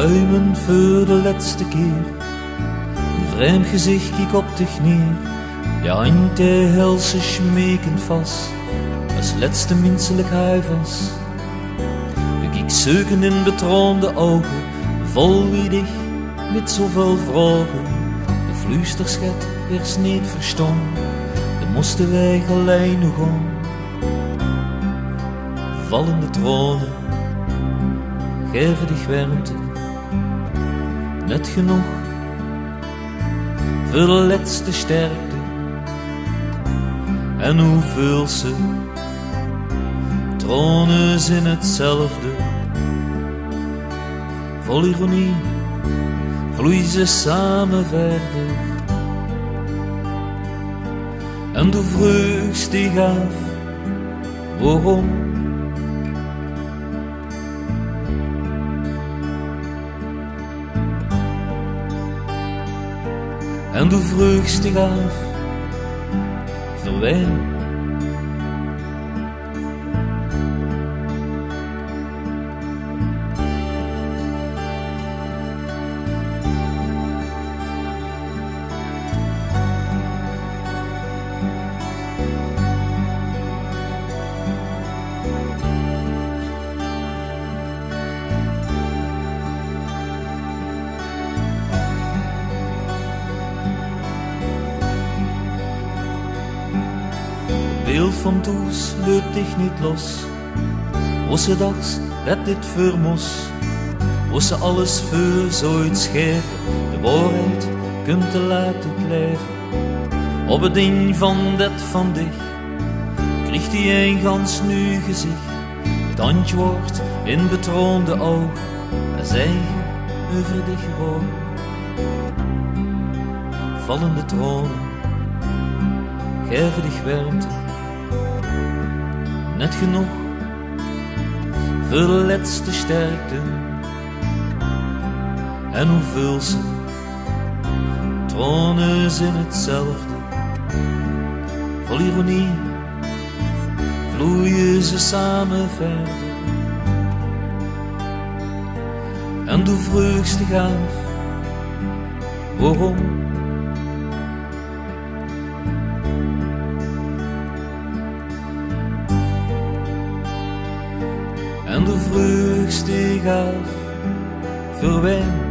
Träumen für de letzte keer. Een vreemd gezicht kiek op dich neer. Der eind der helse schmeekend vast. Als letzte menselijk huivers. Ik kiek zoeken in betroonde ogen. Vol wie dich met zoveel vragen. De vluisterschet werd niet verstaan. Dan moesten wij alleen nog gaan. Vallende tronen geven dich warmte. Net genoeg voor de laatste sterkte. En hoeveel ze tronen zijn hetzelfde. Vol ironie vloeien ze samen verder. En du vroegst dich af, waarom? En du vroegst dich af, voor wem? Beeld van toes leut dich niet los. Wosse dags dat dit voor mos. Wosse alles voor zoiets geven. De waarheid kunt te laten blijven. Op het ding van dat van dich kriegt hij een gans nu gezicht. Het antwoord in betroonde ogen. En zeggen over dich gebogen. Vallende tronen geven dich warmte. Net genoeg voor de laatste sterkte. En hoeveel ze tronen zijn hetzelfde. Vol ironie vloeien ze samen verder. En du vroegst dich af, waarom? En du vroegst dich af, voor wem?